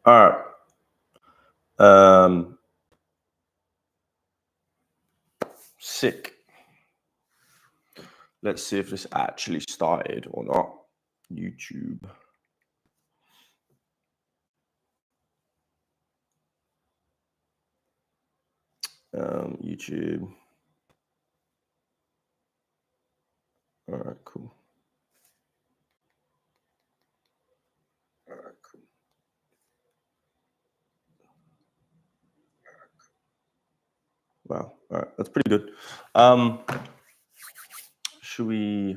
All right. Sick. Let's see if this actually started or not. YouTube. YouTube. All right, cool. All right, cool. Wow. All right, that's pretty good. Should we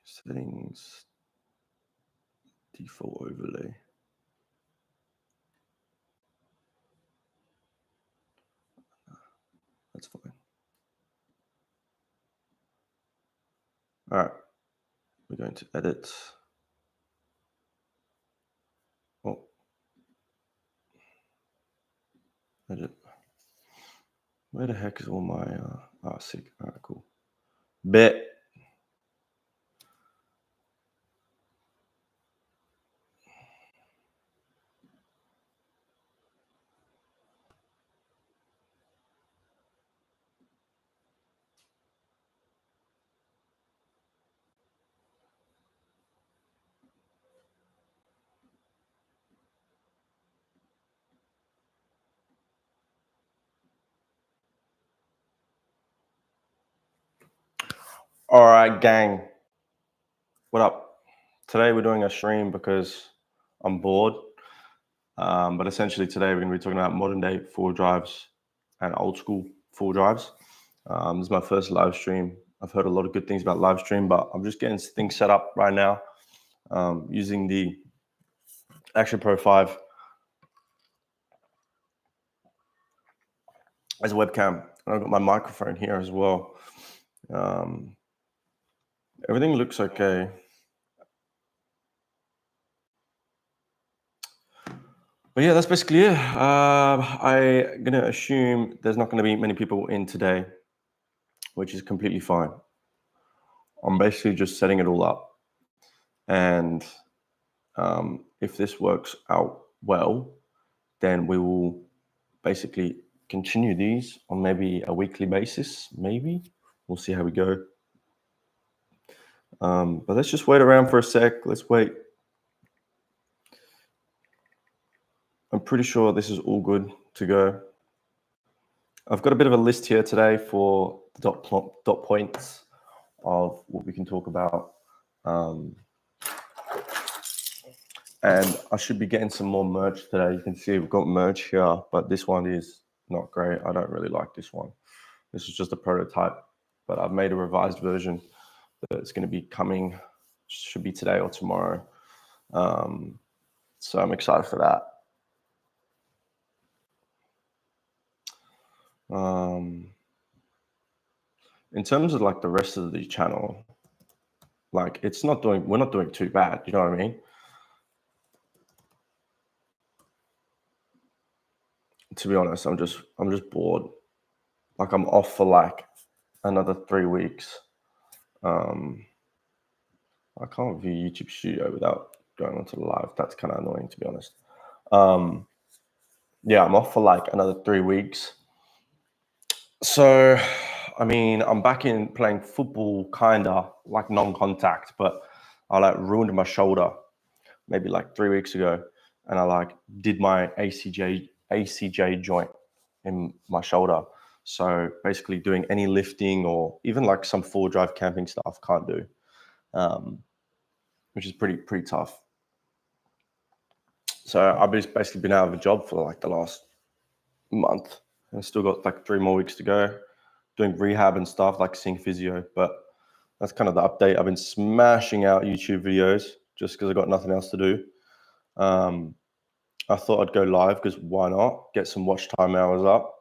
settings default overlay? That's fine. All right, we're going to edit. Oh, edit. Where the heck is all my? Sick. All right, cool. Bet. All right, gang. What up? Today we're doing a stream because I'm bored. But essentially today we're going to be talking about modern day four drives and old school four drives. This is my first live stream. I've heard a lot of good things about live stream, but I'm just getting things set up right now using the Action Pro 5 as a webcam. And I've got my microphone here as well. Everything looks okay. But yeah, that's basically it. I'm going to assume there's not going to be many people in today, which is completely fine. I'm basically just setting it all up. And if this works out well, then we will basically continue these on maybe a weekly basis, maybe. We'll see how we go. But let's just wait around for a sec. Let's wait. I'm pretty sure this is all good to go. I've got a bit of a list here today for the dot points of what we can talk about. And I should be getting some more merch today. You can see we've got merch here, but this one is not great. I don't really like this one. This is just a prototype, but I've made a revised version that's going to be coming, should be today or tomorrow. So I'm excited for that. In terms of like the rest of the channel, like we're not doing too bad. You know what I mean? To be honest, I'm just bored. Like I'm off for like another 3 weeks. I can't view YouTube Studio without going onto the live. That's kind of annoying, to be honest. Yeah, I'm off for like another 3 weeks. So, I mean, I'm back in playing football, kinda like non-contact, but I like ruined my shoulder maybe like 3 weeks ago, and I like did my ACJ joint in my shoulder. So basically, doing any lifting or even like some four drive camping stuff can't do, which is pretty tough. So I've basically been out of a job for like the last month, and still got like 3 more weeks to go, doing rehab and stuff, like seeing physio. But that's kind of the update. I've been smashing out YouTube videos just because I got nothing else to do. I thought I'd go live because why not? Get some watch time hours up.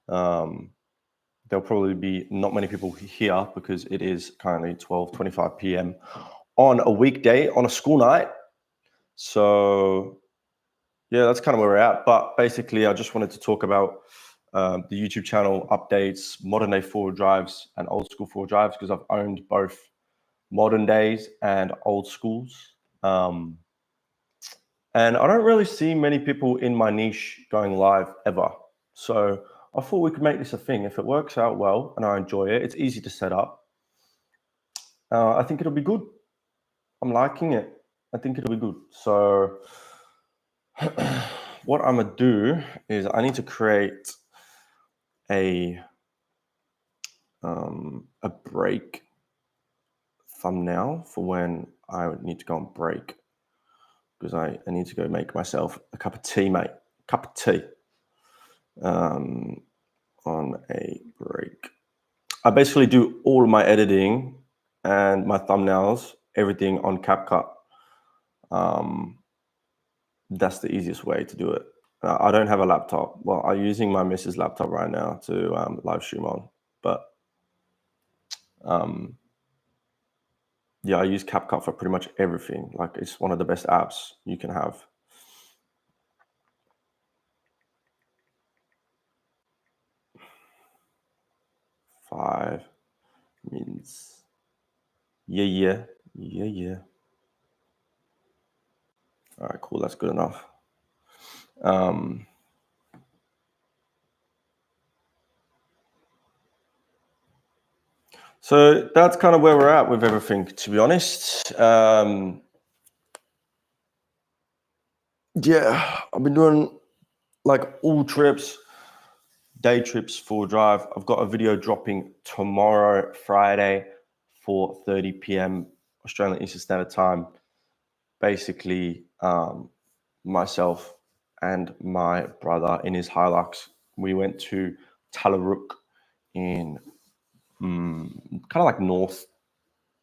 There'll probably be not many people here because it is currently 12:25 p.m. on a weekday on a school night. So yeah, that's kind of where we're at. But basically, I just wanted to talk about the YouTube channel updates, modern day four drives and old school four drives, because I've owned both modern days and old schools. And I don't really see many people in my niche going live ever. So I thought we could make this a thing. If it works out well and I enjoy it, it's easy to set up. I think it'll be good. I'm liking it. I think it'll be good. So what I'm gonna do is I need to create a break thumbnail for when I would need to go on break, because I need to go make myself a cup of tea, mate. Cup of tea on a break. I basically do all of my editing and my thumbnails, everything on CapCut. That's the easiest way to do it. I don't have a laptop. Well, I'm using my missus' laptop right now to live stream on, but yeah, I use CapCut for pretty much everything. Like, it's one of the best apps you can have. Five minutes. Yeah. All right, cool. That's good enough. So that's kind of where we're at with everything, to be honest. Yeah, I've been doing like all trips, day trips, full drive. I've got a video dropping tomorrow, Friday, 4:30 p.m. Australian Eastern Standard Time. Basically, myself and my brother in his Hilux, we went to Tallarook in kind of like North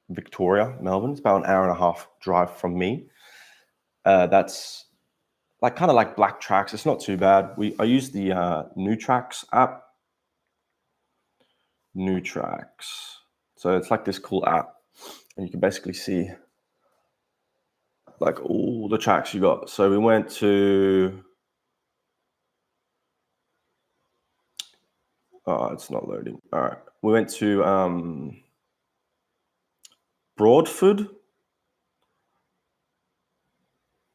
Victoria, Melbourne. It's about an hour and a half drive from me. That's like kind of like Black Tracks. It's not too bad. I use the NuTracks app. NuTracks. So it's like this cool app, and you can basically see like all the tracks you got. So we went to. Oh, it's not loading. All right, we went to Broadford.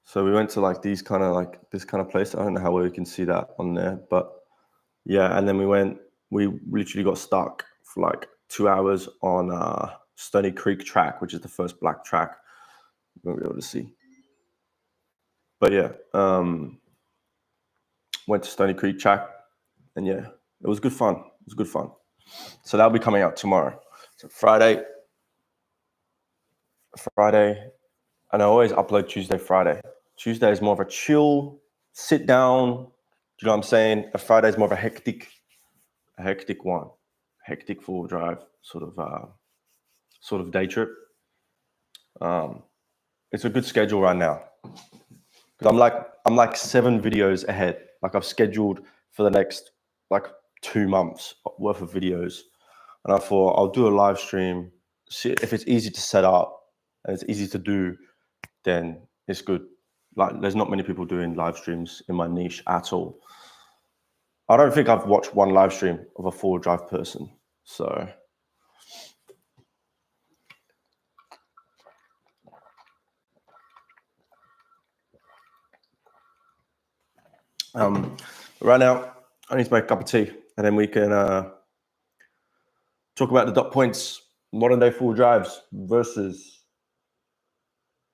So we went to like this kind of place. I don't know how well you can see that on there, but yeah. And then we literally got stuck for like 2 hours on Stony Creek track, which is the first black track you won't be able to see. But yeah, went to Stony Creek track, and yeah, it was good fun. It was good fun. So that'll be coming out tomorrow. So Friday, and I always upload Tuesday, Friday. Tuesday is more of a chill, sit down. Do you know what I'm saying? A Friday is more of a hectic one, hectic full drive sort of day trip. It's a good schedule right now, because I'm like 7 videos ahead. Like, I've scheduled for the next like 2 months worth of videos, and I thought I'll do a live stream. See if it's easy to set up and it's easy to do, then it's good. Like, there's not many people doing live streams in my niche at all. I don't think I've watched one live stream of a full drive person. So right now I need to make a cup of tea, and then we can talk about the dot points, modern day full drives versus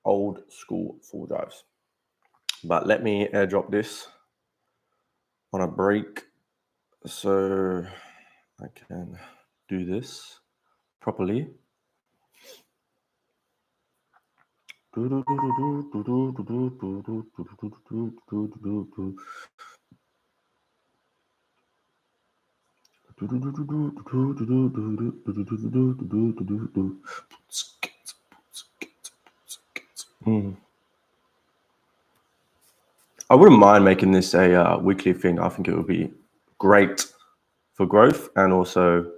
old school full drives. But let me airdrop this on a break so I can do this properly. I wouldn't mind making this a weekly thing. I think it would be great for growth and also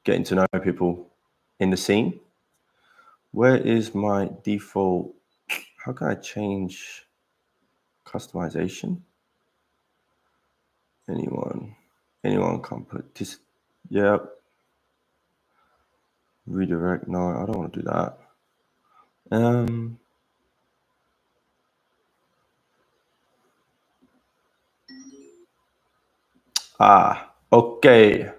getting to know people in the scene. Where is my default? How can I change customization? Anyone can put this. Yep. Redirect. No, I don't want to do that. Okay.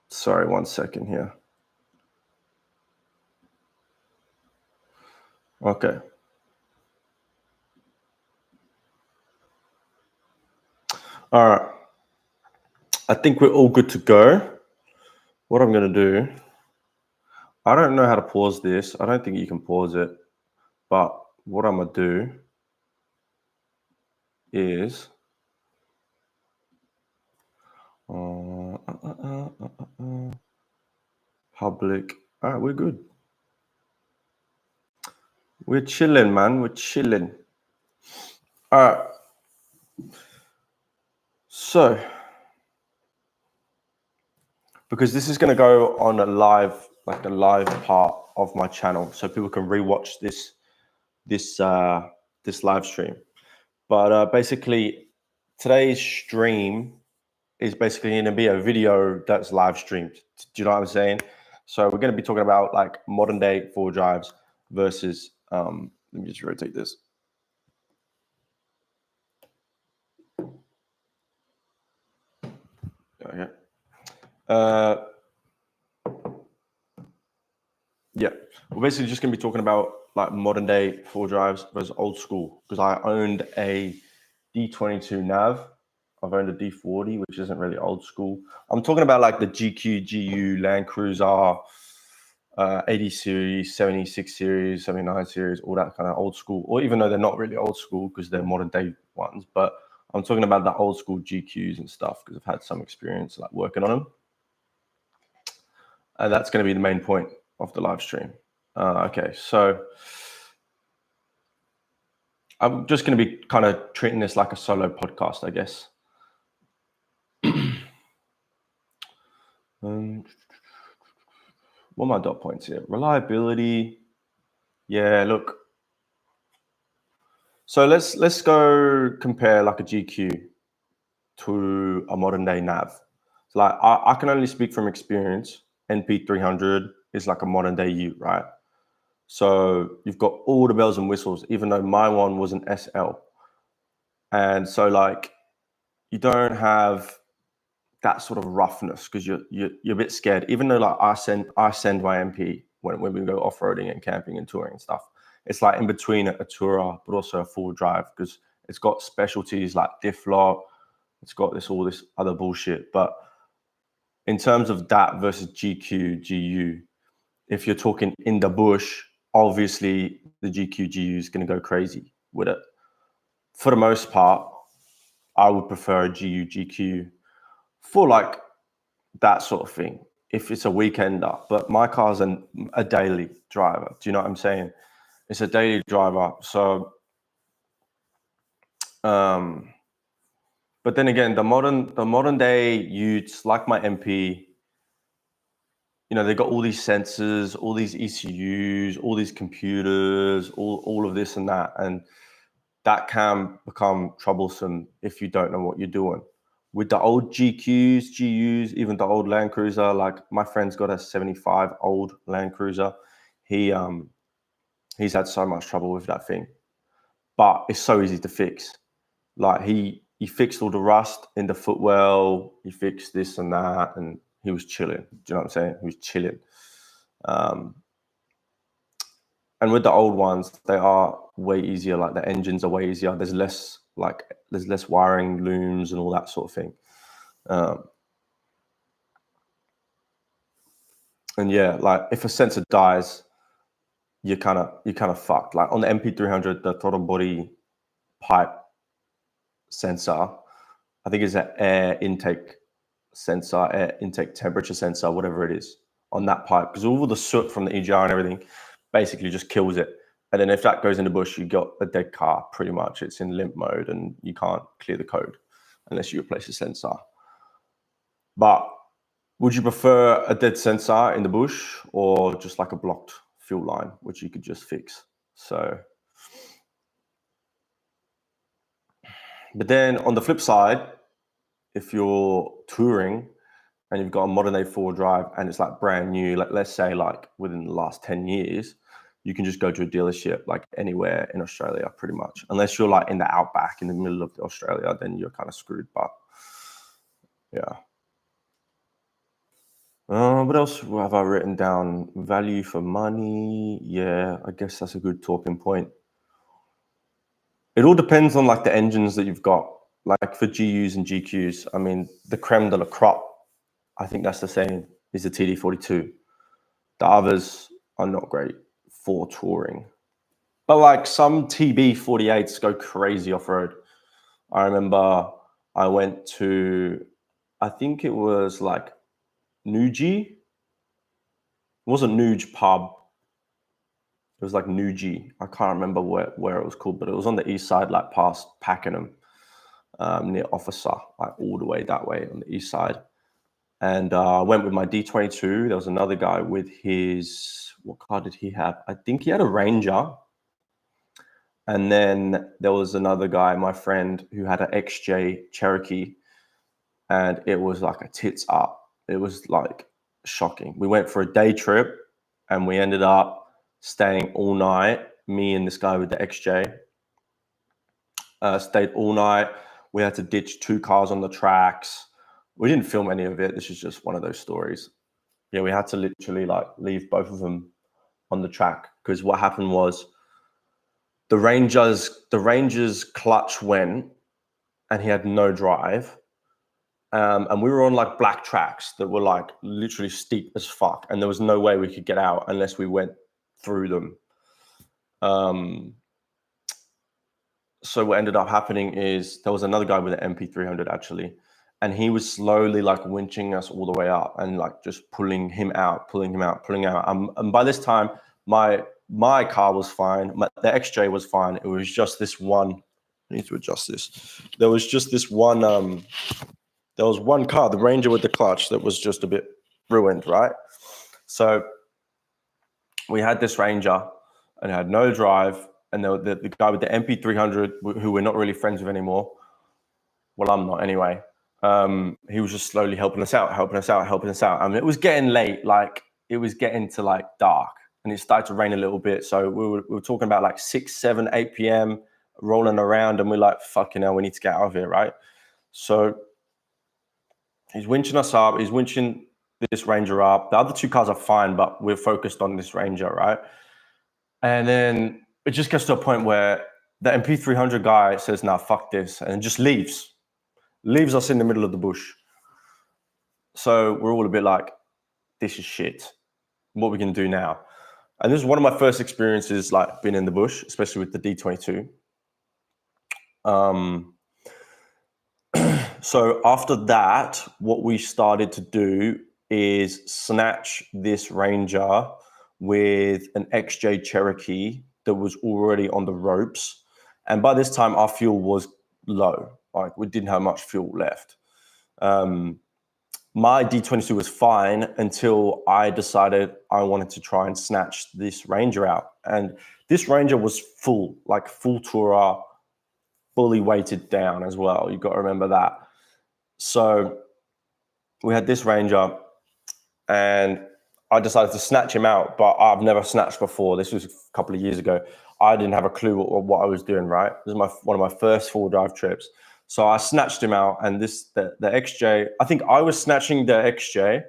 Sorry, 1 second here. Okay. All right. I think we're all good to go. What I'm going to do, I don't know how to pause this. I don't think you can pause it. But what I'm going to do is public. All right, we're good. We're chilling, man. We're chilling. All right. So, because this is going to go on a live, like a live part of my channel, so people can rewatch this live stream. But basically, today's stream is basically going to be a video that's live streamed. Do you know what I'm saying? So we're going to be talking about like modern day four drives versus. Let me just rotate this. Okay. Yeah, we're basically just going to be talking about like modern day four drives versus old school, because I owned a D22 Nav. I've owned a D40, which isn't really old school. I'm talking about like the GQ, GU, Land Cruiser, 80 series, 76 series, 79 series, all that kind of old school, or even though they're not really old school because they're modern day ones, but I'm talking about the old school GQs and stuff because I've had some experience like working on them. And that's going to be the main point of the live stream. Okay, so I'm just going to be kind of treating this like a solo podcast, I guess. What are my dot points here? Reliability. Yeah, look. So let's go compare like a GQ to a modern day nav. So like I can only speak from experience. NP300 is like a modern day ute, right? So you've got all the bells and whistles, even though my one was an SL. And so like you don't have that sort of roughness because you're a bit scared. Even though like I send my MP when we go off-roading and camping and touring and stuff. It's like in between a tourer but also a full drive because it's got specialties like diff lock. It's got all this other bullshit. But in terms of that versus GQ, GU, if you're talking in the bush, obviously the GQ, GU is going to go crazy with it. For the most part, I would prefer a GU, GQ for like that sort of thing if it's a weekender. But my car's a daily driver. Do you know what I'm saying? It's a daily driver. So, but then again, the modern day utes like my MP, you know, they got all these sensors, all these ECUs, all these computers, all of this and that, and that can become troublesome if you don't know what you're doing. With the old GQs, GUs, even the old Land Cruiser, like my friend's got a 75 old Land Cruiser. He's had so much trouble with that thing, but it's so easy to fix. Like he fixed all the rust in the footwell. He fixed this and that, and he was chilling. Do you know what I'm saying? He was chilling. And with the old ones, they are way easier. Like the engines are way easier. There's less wiring looms and all that sort of thing. And yeah, like if a sensor dies, you're kind of fucked. Like on the MP300, the throttle body pipe sensor, I think it's an air intake sensor, air intake temperature sensor, whatever it is on that pipe, because all the soot from the EGR and everything basically just kills it. And then if that goes in the bush, you got a dead car pretty much. It's in limp mode and you can't clear the code unless you replace the sensor. But would you prefer a dead sensor in the bush or just like a blocked fuel line, which you could just fix? So, but then on the flip side, if you're touring and you've got a modern day four-wheel drive and it's like brand new, like let's say like within the last 10 years, you can just go to a dealership like anywhere in Australia pretty much. Unless you're like in the outback in the middle of Australia, then you're kind of screwed. But yeah. What else have I written down? Value for money. Yeah, I guess that's a good talking point. It all depends on like the engines that you've got. Like for GUs and GQs, I mean, the creme de la crop, I think that's the same, is the TD42. The others are not great for touring. But like some TB48s go crazy off-road. I remember I went to, I think it was like Nuji. It wasn't Nuge pub. It was like Nuji. I can't remember where it was called, but it was on the east side, like past Pakenham, near Officer, like all the way that way on the east side. And I went with my D22. There was another guy with his, what car did he have? I think he had a Ranger. And then there was another guy, my friend, who had an XJ Cherokee. And it was like a tits up. It was like shocking. We went for a day trip and we ended up staying all night. Me and this guy with the XJ stayed all night. We had to ditch 2 cars on the tracks. We didn't film any of it. This is just one of those stories. Yeah, we had to literally like leave both of them on the track because what happened was the Ranger's clutch went and he had no drive. And we were on like black tracks that were like literally steep as fuck. And there was no way we could get out unless we went through them. So what ended up happening is there was another guy with an MP300 actually. And he was slowly like winching us all the way up and like just pulling him out. And by this time, my car was fine. The XJ was fine. It was just this one. I need to adjust this. There was just this one. There was one car, the Ranger with the clutch, that was just a bit ruined, right? So we had this Ranger and it had no drive. And the guy with the MP300, who we're not really friends with anymore. Well, I'm not anyway. He was just slowly helping us out. I mean, it was getting late, like it was getting to like dark and it started to rain a little bit. So we were talking about like 6, 7, 8 p.m. rolling around and we're like, fucking hell, we need to get out of here, right? So he's winching us up. He's winching this Ranger up. The other 2 cars are fine, but we're focused on this Ranger, right? And then it just gets to a point where the MP300 guy says, nah, fuck this, and just leaves us in the middle of the bush. So we're all a bit like, this is shit. What are we going to do now? And this is one of my first experiences, like being in the bush, especially with the D22. So after that, what we started to do is snatch this Ranger with an XJ Cherokee that was already on the ropes. And by this time, our fuel was low. Like we didn't have much fuel left. My D22 was fine until I decided I wanted to try and snatch this Ranger out. And this Ranger was full, like full tourer, fully weighted down as well. You've got to remember that. So we had this Ranger and I decided to snatch him out, but I've never snatched before. This was a couple of years ago. I didn't have a clue what I was doing, right? This is one of my first full drive trips. So I snatched him out and the XJ, I think I was snatching the XJ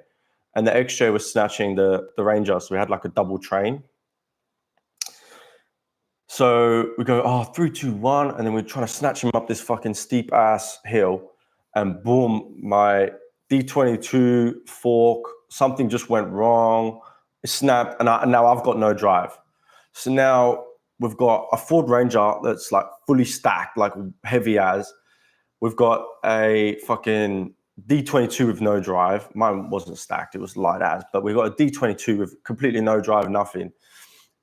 and the XJ was snatching the Ranger. So we had like a double train. So we go, 3, 2, 1. And then we're trying to snatch him up this fucking steep ass hill and boom, my D22 fork, something just went wrong. It snapped and now I've got no drive. So now we've got a Ford Ranger that's like fully stacked, like heavy as. We've got a fucking D22 with no drive. Mine wasn't stacked, it was light as, but we've got a D22 with completely no drive, nothing.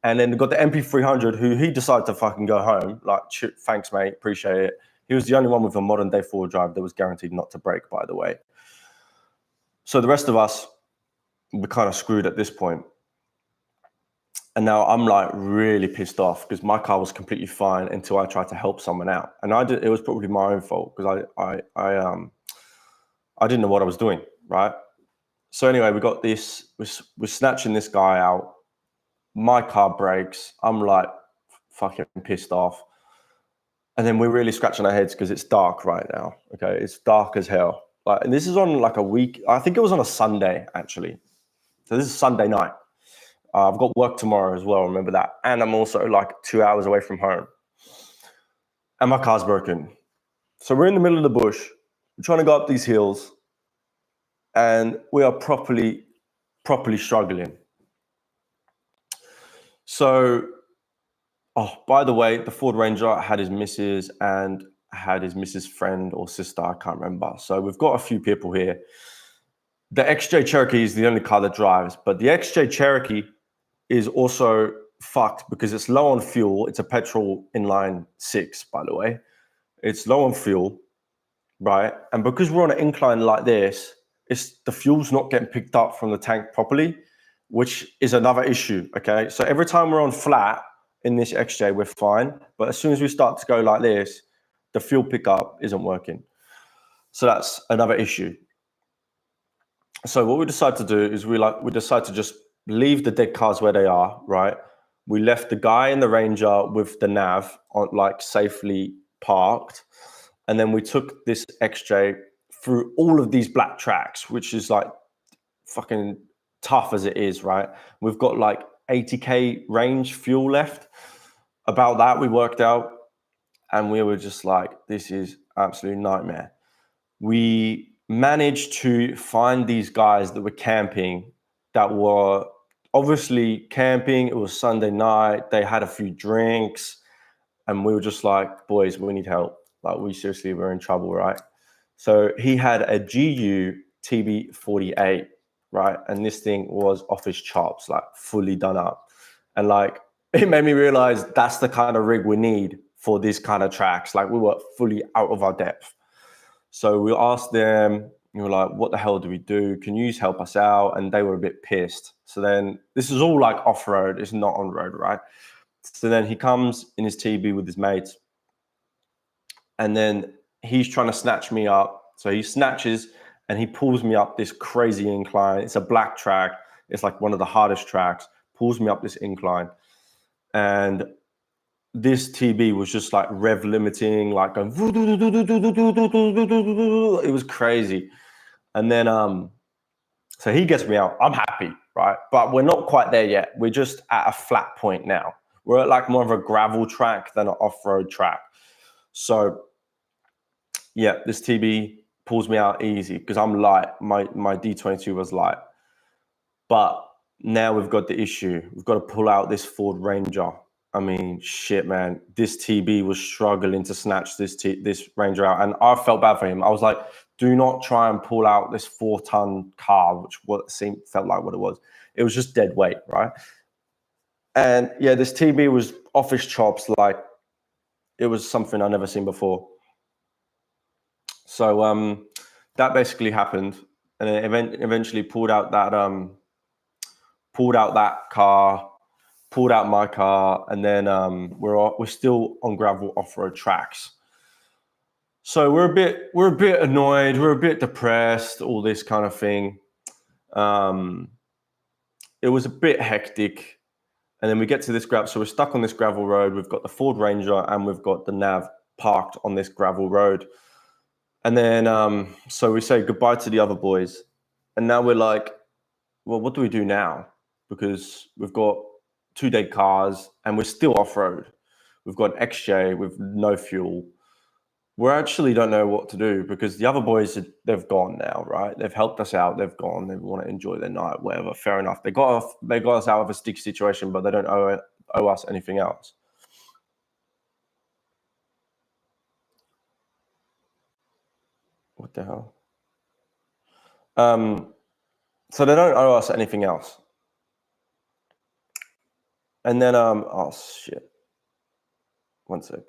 And then we've got the MP300 who he decided to fucking go home. Like, thanks, mate, appreciate it. He was the only one with a modern day four-wheel drive that was guaranteed not to break, by the way. So the rest of us, we're kind of screwed at this point. And now I'm like really pissed off because my car was completely fine until I tried to help someone out. And it was probably my own fault because I didn't know what I was doing, right? So anyway, we got this, we're snatching this guy out. My car breaks. I'm like fucking pissed off. And then we're really scratching our heads because it's dark right now. Okay, it's dark as hell. Like, and this is on like a week. I think it was on a Sunday actually. So this is Sunday night. I've got work tomorrow as well. Remember that. And I'm also like 2 hours away from home. And my car's broken. So we're in the middle of the bush. We're trying to go up these hills, and we are properly struggling. So, oh, by the way, the Ford Ranger had his missus and had his missus' friend or sister, I can't remember. So we've got a few people here. The XJ Cherokee is the only car that drives, but the XJ Cherokee is also fucked because it's low on fuel. It's a petrol inline 6, by the way. It's low on fuel, right? And because we're on an incline like this, the fuel's not getting picked up from the tank properly, which is another issue, okay? So every time we're on flat in this XJ, we're fine. But as soon as we start to go like this, the fuel pickup isn't working. So that's another issue. So what we decided to do is we decided to just leave the dead cars where they are, right? We left the guy in the Ranger with the nav on, like, safely parked. And then we took this XJ through all of these black tracks, which is like fucking tough as it is, right? We've got like 80K range fuel left. About that, we worked out, and we were just like, this is absolute nightmare. We managed to find these guys that were camping, that were obviously camping. It was Sunday night. They had a few drinks, and we were just like, boys, we need help. Like, we seriously were in trouble, right? So he had a GU TB48, right? And this thing was off his chops, like fully done up. And like, it made me realize that's the kind of rig we need for this kind of tracks. Like, we were fully out of our depth. So we asked them, we were like, what the hell do we do? Can you help us out? And they were a bit pissed. So then this is all like off-road. It's not on road, right? So then he comes in his TB with his mates, and then he's trying to snatch me up. So he snatches and he pulls me up this crazy incline. It's a black track. It's like one of the hardest tracks. Pulls me up this incline. And this TB was just like rev limiting, like going, it was crazy. And then, so he gets me out. I'm happy, right? But we're not quite there yet. We're just at a flat point now. We're at like more of a gravel track than an off-road track. So yeah, this TB pulls me out easy because I'm light. My D22 was light. But now we've got the issue. We've got to pull out this Ford Ranger. I mean, shit, man. This TB was struggling to snatch this Ranger out. And I felt bad for him. I was like, do not try and pull out this 4-ton car, which felt like what it was. It was just dead weight, right? And yeah, this TB was off his chops. Like, it was something I've never seen before. So that basically happened. And then eventually pulled out that car, pulled out my car, and then we're still on gravel off-road tracks. So we're a bit annoyed, we're a bit depressed, all this kind of thing. It was a bit hectic, and then we get to this gravel. So we're stuck on this gravel road. We've got the Ford Ranger and we've got the Nav parked on this gravel road. And then so we say goodbye to the other boys, and now we're like, well, what do we do now? Because we've got 2 dead cars and we're still off-road. We've got an XJ with no fuel. We actually don't know what to do because the other boys, they've gone now, right? They've helped us out. They've gone. They want to enjoy their night, whatever. Fair enough. They got us out of a sticky situation, but they don't owe us anything else. What the hell? So they don't owe us anything else. And then, oh shit. One sec.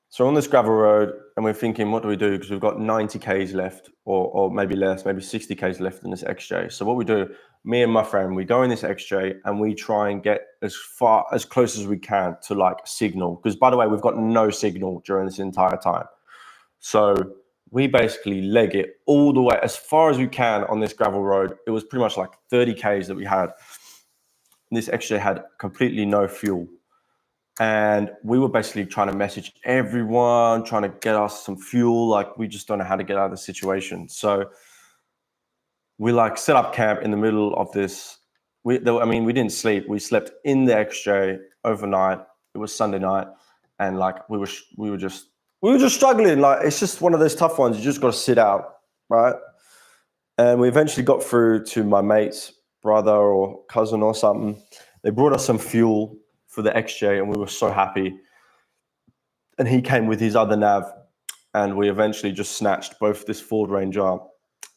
So we're on this gravel road and we're thinking, what do we do? Because we've got 90 Ks left or maybe less, maybe 60 Ks left in this XJ. So what we do, me and my friend, we go in this XJ and we try and get as close as we can to like signal. Because by the way, we've got no signal during this entire time. So we basically leg it all the way as far as we can on this gravel road. It was pretty much like 30 Ks that we had. This XJ had completely no fuel. And we were basically trying to message everyone, trying to get us some fuel. Like, we just don't know how to get out of the situation. So we like set up camp in the middle of this. We didn't sleep. We slept in the XJ overnight. It was Sunday night, and like we were just struggling. Like, it's just one of those tough ones. You just got to sit out, right? And we eventually got through to my mate's brother or cousin or something. They brought us some fuel for the XJ, and we were so happy. And he came with his other nav, and we eventually just snatched both this Ford Ranger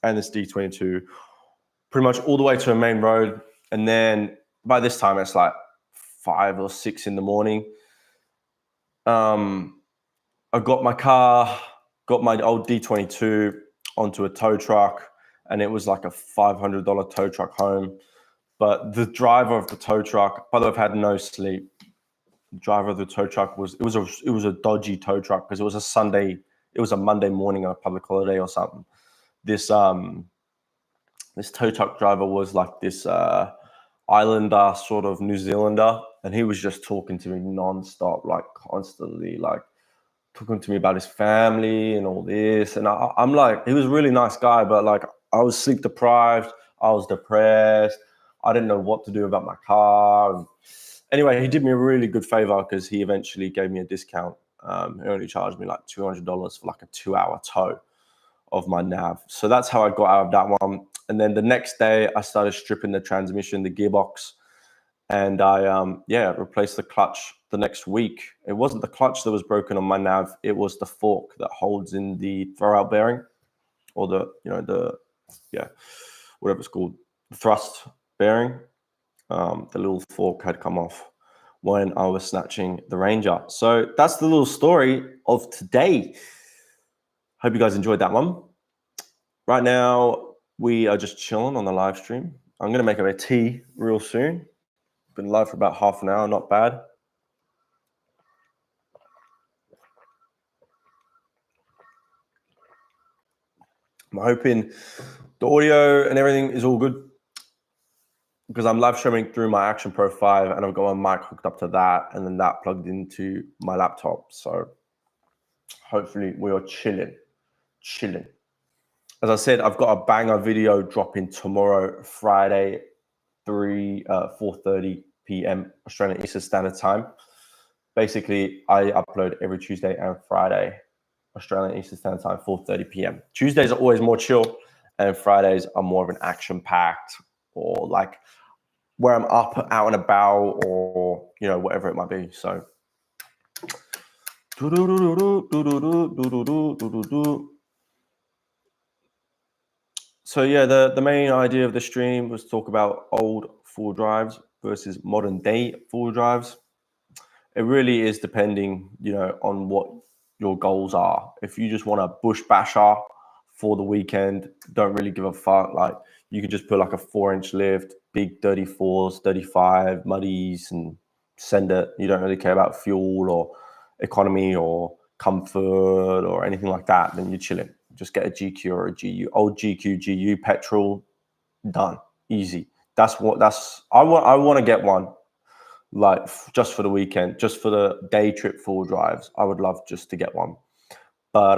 and this D22 pretty much all the way to a main road. And then by this time, it's like 5 or 6 in the morning. I got my car, got my old D22 onto a tow truck, and it was like a $500 tow truck home. But the driver of the tow truck, by the way, I've had no sleep. The driver of the tow truck was a dodgy tow truck because it was a Monday morning on a public holiday or something. This tow truck driver was like this islander, sort of New Zealander, and he was just talking to me nonstop, like constantly, like talking to me about his family and all this. And I'm like, he was a really nice guy, but like I was sleep deprived, I was depressed, I didn't know what to do about my car. And anyway, he did me a really good favor because he eventually gave me a discount. He only charged me like $200 for like a 2-hour tow of my nav. So that's how I got out of that one. And then the next day I started stripping the transmission, the gearbox, and I replaced the clutch the next week. It wasn't the clutch that was broken on my nav, it was the fork that holds in the throw out bearing, or whatever it's called, the thrust bearing. The little fork had come off when I was snatching the Ranger. So that's the little story of today. Hope you guys enjoyed that one. Right now, we are just chilling on the live stream. I'm going to make a bit of tea real soon. Been live for about half an hour, not bad. I'm hoping the audio and everything is all good because I'm live streaming through my Action Pro 5 and I've got my mic hooked up to that and then that plugged into my laptop. So hopefully we are chilling. As I said, I've got a banger video dropping tomorrow, Friday, 4:30 p.m. Australian Eastern Standard Time. Basically, I upload every Tuesday and Friday, Australian Eastern Standard Time, 4:30 p.m. Tuesdays are always more chill, and Fridays are more of an action-packed, or like where I'm up, out and about, or whatever it might be. So, yeah, the main idea of the stream was talk about old four-wheel drives versus modern day four-wheel drives. It really is depending, on what your goals are. If you just want a bush basher for the weekend, don't really give a fuck. Like, you could just put like a 4-inch lift, big 34s, 35 muddies, and send it. You don't really care about fuel or economy or comfort or anything like that. Then you're chilling. Just get a GQ or a GU, old GQ, GU petrol, done, easy. I want to get one. Like, just for the weekend, just for the day trip four drives, I would love just to get one. But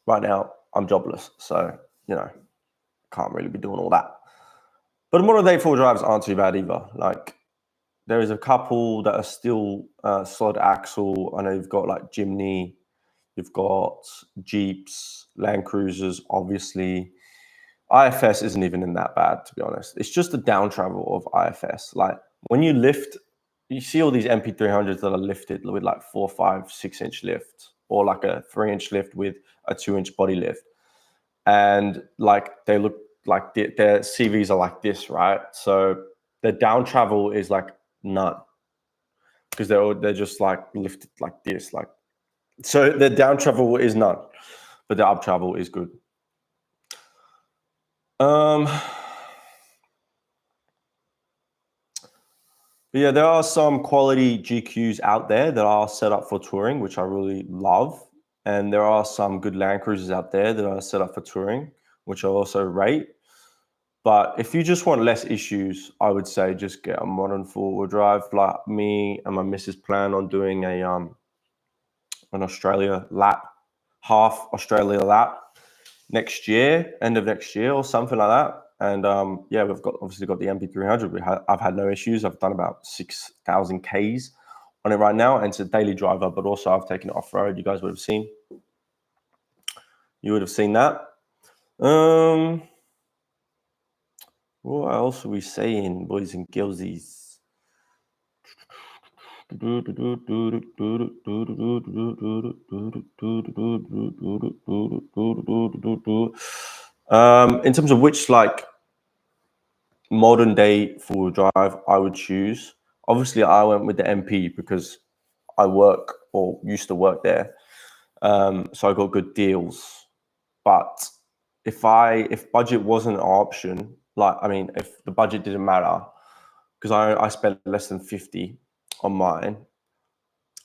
right now I'm jobless, so can't really be doing all that. But modern day four drives aren't too bad either. Like, there is a couple that are still solid axle. I know you've got like Jimny, you've got Jeeps, Land Cruisers, obviously. IFS isn't even in that bad, to be honest. It's just the down travel of IFS. Like, when you lift, you see all these MP300s that are lifted with like 4, 5, 6-inch lift, or like a 3-inch lift with a 2-inch body lift. And like, they look like their CVs are like this, right? So the down travel is like none, because they're just like lifted like this. Like, so the down travel is none, but the up travel is good. But yeah, there are some quality GQs out there that are set up for touring, which I really love. and there are some good Land Cruisers out there that are set up for touring, which I also rate. But if you just want less issues, I would say just get a modern four-wheel drive. Like me and my missus plan on doing an Australia lap, half Australia lap next year, end of next year or something like that. And yeah, we've obviously got the MP300. I've had no issues. I've done about 6,000 Ks on it right now, and it's a daily driver, but also I've taken it off-road. You guys would have seen. You would have seen that. What else are we saying, boys and girlsies? In terms of which like modern day four-wheel drive I would choose, obviously I went with the MP because I work or used to work there, so I got good deals. But if budget wasn't an option, like I mean, if the budget didn't matter, because I spent less than 50 on mine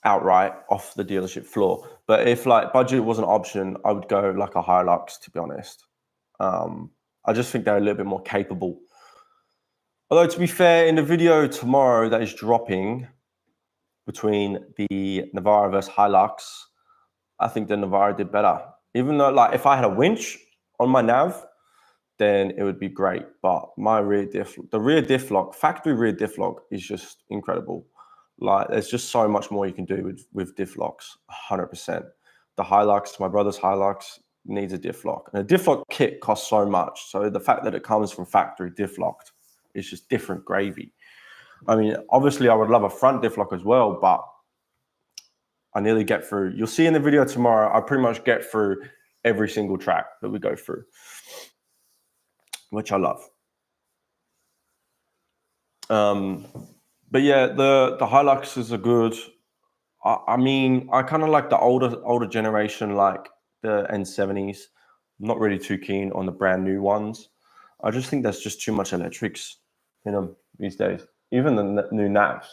outright off the dealership floor. But if like budget was an option, I would go like a Hilux, to be honest. I just think they're a little bit more capable. Although to be fair, in the video tomorrow that is dropping between the NAVARA versus Hilux, I think the NAVARA did better. Even though like if I had a winch on my nav, then it would be great. But my rear diff, the rear diff lock, factory rear diff lock is just incredible. Like there's just so much more you can do with diff locks, 100%. The Hilux, my brother's Hilux needs a diff lock. And a diff lock kit costs so much. So the fact that it comes from factory diff locked is just different gravy. I mean, obviously I would love a front diff lock as well, but I nearly get through. You'll see in the video tomorrow, I pretty much get through every single track that we go through, which I love. But yeah, the Hiluxes are good. I mean, I kind of like the older generation, like the N70s. I'm not really too keen on the brand new ones. I just think there's just too much electrics in them these days. Even the new navs,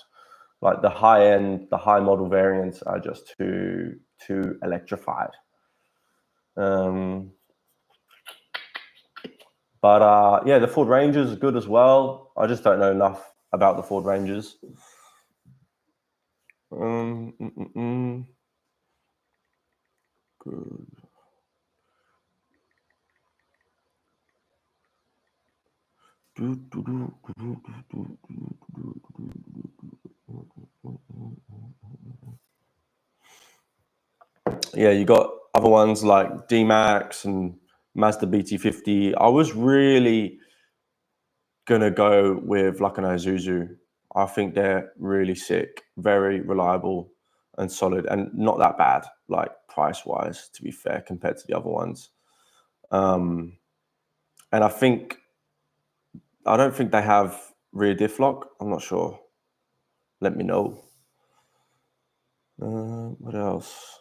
like the high end, the high model variants are just too electrified. But yeah, the Ford Rangers are good as well. I just don't know enough about the Ford Rangers. Good. Yeah, you got other ones like D-Max and Mazda BT50. I was really gonna go with like an Isuzu. I think they're really sick, very reliable and solid, and not that bad, like price-wise, to be fair, compared to the other ones. And I don't think they have rear diff lock. I'm not sure. Let me know. What else?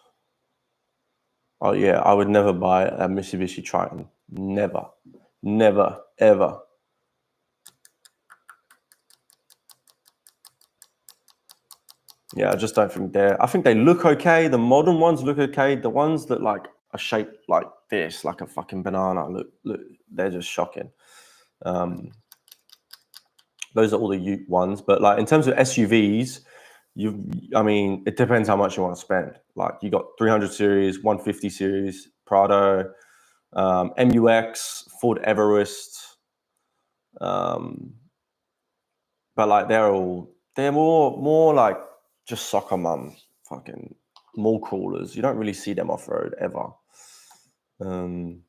Oh yeah, I would never buy a Mitsubishi Triton. Never, never, ever. Yeah, I just don't think I think they look okay. The modern ones look okay. The ones that like are shaped like this, like a fucking banana, look, they're just shocking. Those are all the Ute ones. But like in terms of SUVs, I mean, it depends how much you want to spend. Like you got 300 series, 150 series, Prado, MUX, Ford Everest. But like they're more like just soccer mum fucking mall crawlers. You don't really see them off road ever. And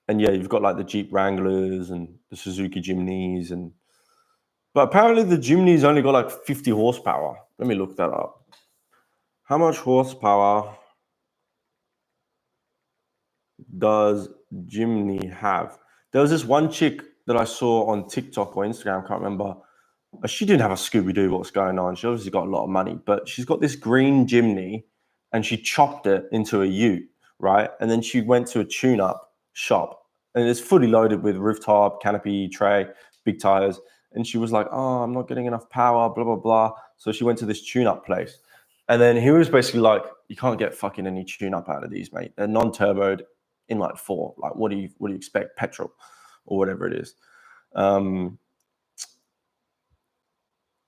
yeah, you've got like the Jeep Wranglers and the Suzuki Jimneys, but apparently the Jimny's only got like 50 horsepower. Let me look that up. How much horsepower does Jimny have? There was this one chick that I saw on TikTok or Instagram, can't remember. She didn't have a Scooby-Doo what's going on. She obviously got a lot of money, but she's got this green Jimny and she chopped it into a Ute, right? And then she went to a tune-up shop and it's fully loaded with rooftop, canopy, tray, big tires. And she was like, oh, I'm not getting enough power, blah, blah, blah. So she went to this tune-up place And then he was basically like, you can't get fucking any tune up out of these, mate. They're non-turboed in like 4. Like, what do you expect? Petrol or whatever it is.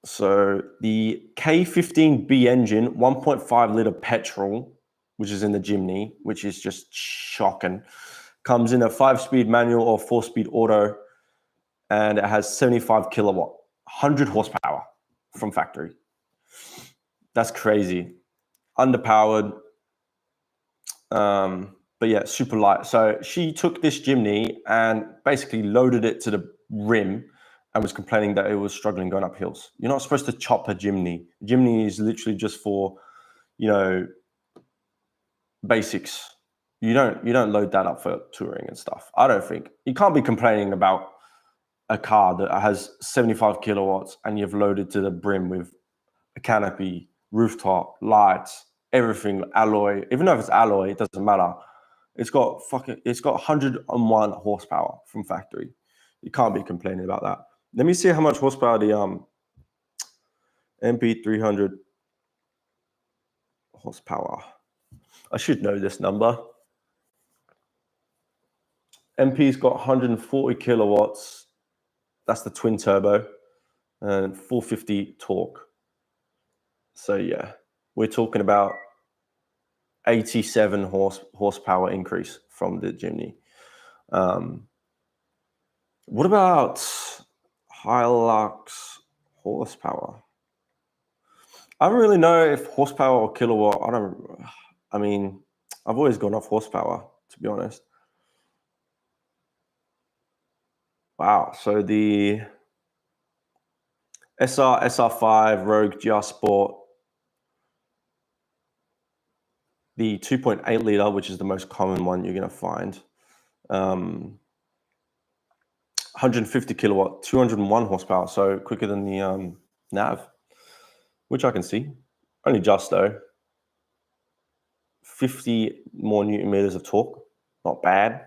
So the K15B engine, 1.5 liter petrol, which is in the Jimny, which is just shocking, comes in a 5-speed manual or 4-speed auto, and it has 75 kilowatt, 100 horsepower from factory. That's crazy. Underpowered, but yeah, super light. So she took this Jimny and basically loaded it to the rim and was complaining that it was struggling going up hills. You're not supposed to chop a Jimny. Jimny is literally just for, you know, basics. You don't load that up for touring and stuff. I don't think. You can't be complaining about a car that has 75 kilowatts and you've loaded to the brim with a canopy, rooftop, lights, everything, alloy. Even though if it's alloy, it doesn't matter. It's got 101 horsepower from factory. You can't be complaining about that. Let me see how much horsepower the MP300 horsepower. I should know this number. MP's got 140 kilowatts. That's the twin turbo and 450 torque. So yeah, we're talking about 87 horsepower increase from the Jimny. What about Hilux horsepower? I don't really know if horsepower or kilowatt. I mean, I've always gone off horsepower, to be honest. Wow. So the SR5 Rogue GR Sport, the 2.8 liter, which is the most common one you're going to find, 150 kilowatt, 201 horsepower, so quicker than the Nav, which I can see. Only just though. 50 more Newton meters of torque, not bad.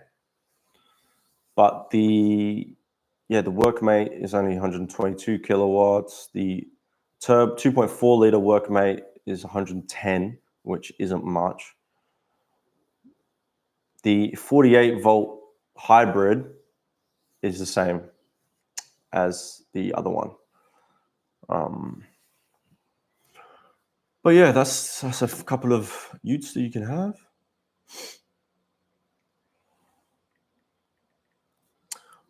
But the workmate is only 122 kilowatts. The 2.4 liter workmate is 110, which isn't much. The 48 volt hybrid is the same as the other one. But yeah, that's a couple of utes that you can have.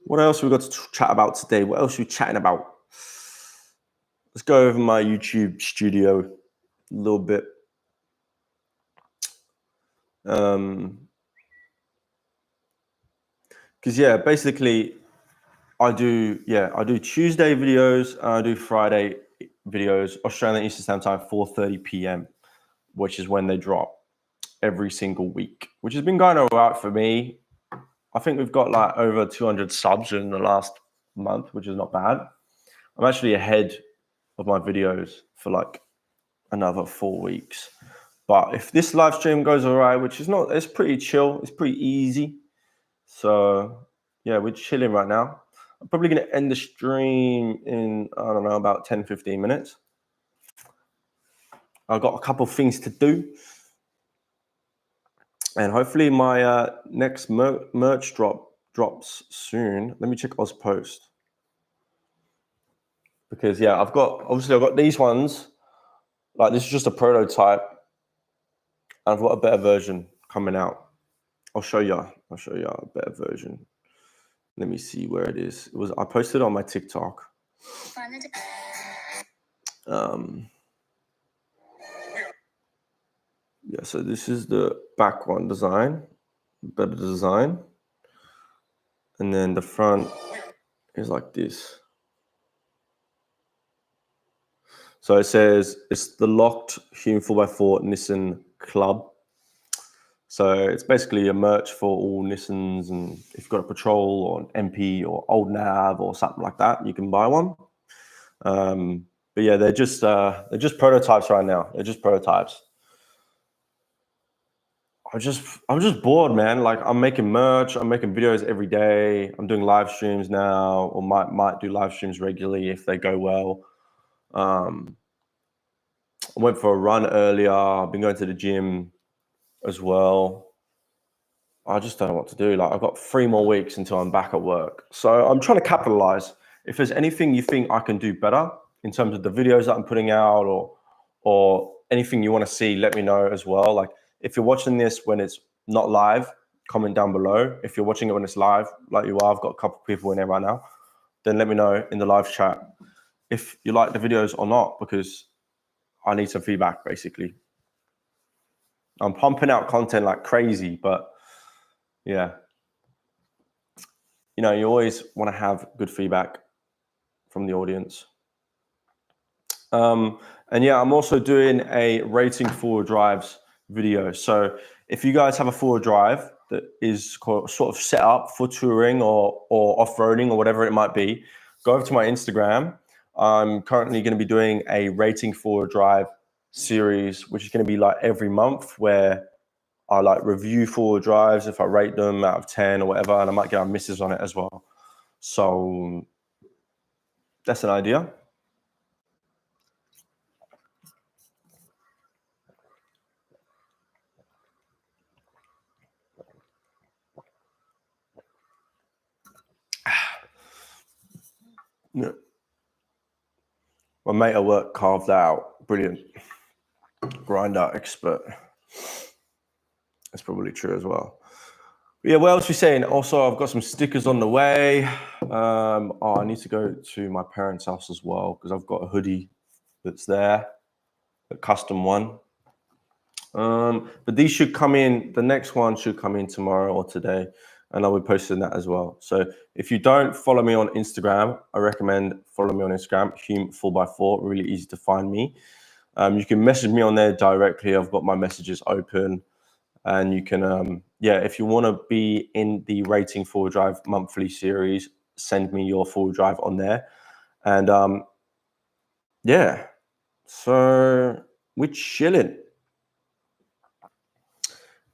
What else we got to chat about today? What else are we chatting about? Let's go over my YouTube studio a little bit. Because yeah, basically I do Tuesday videos and I do Friday videos, Australian Eastern Standard Time, 4:30 p.m., which is when they drop every single week, which has been going all right for me. I think we've got like over 200 subs in the last month, which is not bad. I'm actually ahead of my videos for like another 4 weeks. But if this live stream goes all right, which is not, it's pretty chill, it's pretty easy. So yeah, we're chilling right now. I'm probably going to end the stream in, I don't know, about 10, 15 minutes. I've got a couple of things to do. And hopefully my next merch drops soon. Let me check Ozpost. Because yeah, I've got these ones. Like this is just a prototype. And I've got a better version coming out. I'll show you a better version. Let me see where it is. I posted on my TikTok. Yeah, so this is the back one design, better design. And then the front is like this. So it says it's the locked Hume 4x4 Nissan Club. So it's basically a merch for all Nissans, and if you've got a Patrol or an MP or old Nav or something like that, you can buy one. But yeah, they're just prototypes right now. They're just prototypes. I'm just bored, man. Like I'm making merch, I'm making videos every day. I'm doing live streams now, or might do live streams regularly if they go well. I went for a run earlier. I've been going to the gym as well. I just don't know what to do. Like, I've got 3 more weeks until I'm back at work. So I'm trying to capitalize. If there's anything you think I can do better in terms of the videos that I'm putting out, or anything you want to see, let me know as well. Like, if you're watching this when it's not live, comment down below. If you're watching it when it's live, like you are, I've got a couple of people in there right now, then let me know in the live chat if you like the videos or not, because I need some feedback, basically. I'm pumping out content like crazy, but yeah, you know, you always want to have good feedback from the audience. And yeah, I'm also doing a rating four-wheel drives video. So if you guys have a four-wheel drive that is sort of set up for touring or off-roading or whatever it might be, go over to my Instagram. I'm currently going to be doing a rating four-wheel drive series, which is going to be like every month, where I like review four-wheel drives, if I rate them out of 10 or whatever, and I might get our misses on it as well. So that's an idea. Yeah. My mate at work carved out. Brilliant. Grinder expert. That's probably true as well. But yeah, what else are we saying? Also, I've got some stickers on the way. I need to go to my parents' house as well, because I've got a hoodie that's there, a custom one. But these should come in, the next one should come in tomorrow or today, and I'll be posting that as well. So if you don't follow me on Instagram, I recommend follow me on Instagram, Hume4x4, really easy to find me. You can message me on there directly. I've got my messages open, and you can, yeah, if you want to be in the Rating Four Drive monthly series, send me your four drive on there. And yeah, so we're chilling.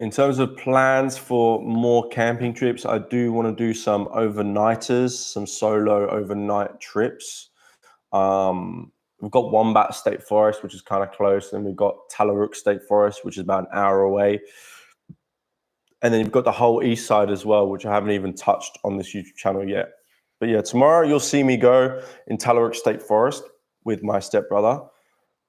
In terms of plans for more camping trips, I do want to do some overnighters, some solo overnight trips. We've got Wombat State Forest, which is kind of close, and we've got Tallarook State Forest, which is about an hour away. And then you've got the whole east side as well, which I haven't even touched on this YouTube channel yet. But yeah, tomorrow you'll see me go in Tallarook State Forest with my stepbrother.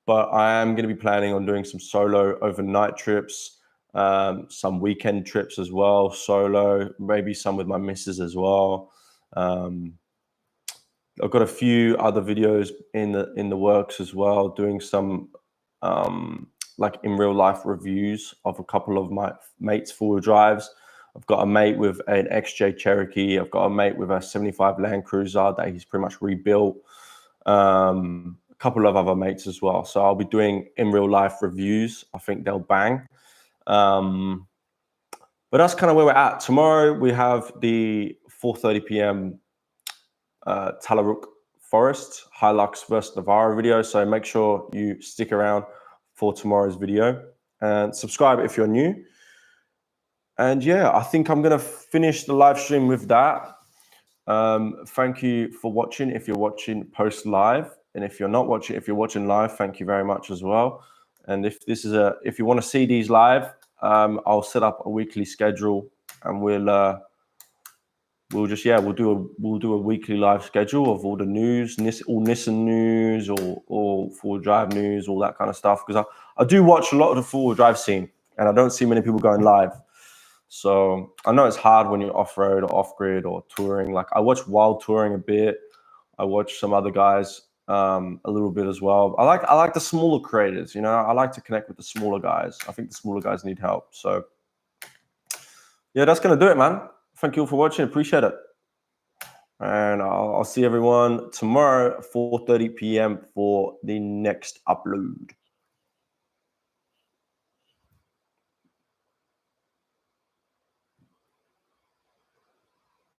But I am going to be planning on doing some solo overnight trips, some weekend trips as well, solo, maybe some with my missus as well. I've got a few other videos in the works as well, doing some like in real life reviews of a couple of my mates' four-wheel drives. I've got a mate with an XJ Cherokee. I've got a mate with a 75 Land Cruiser that he's pretty much rebuilt. A couple of other mates as well. So I'll be doing in real life reviews. I think they'll bang. But that's kind of where we're at. Tomorrow we have the 4:30 p.m. Tallarook Forest Hilux versus NAVARA video. So make sure you stick around for tomorrow's video and subscribe if you're new. And yeah, I think I'm going to finish the live stream with that. Thank you for watching if you're watching post live, and if you're not watching, if you're watching live, thank you very much as well. And if you want to see these live, I'll set up a weekly schedule, and we'll do a weekly live schedule of all the news, all Nissan news, or four-wheel drive news, all that kind of stuff. Because I do watch a lot of the four-wheel drive scene, and I don't see many people going live. So I know it's hard when you're off-road or off-grid or touring. Like, I watch Wild Touring a bit. I watch some other guys a little bit as well. I like the smaller creators, you know. I like to connect with the smaller guys. I think the smaller guys need help. So yeah, that's gonna do it, man. Thank you all for watching. Appreciate it. And I'll see everyone tomorrow at 4:30 p.m. for the next upload.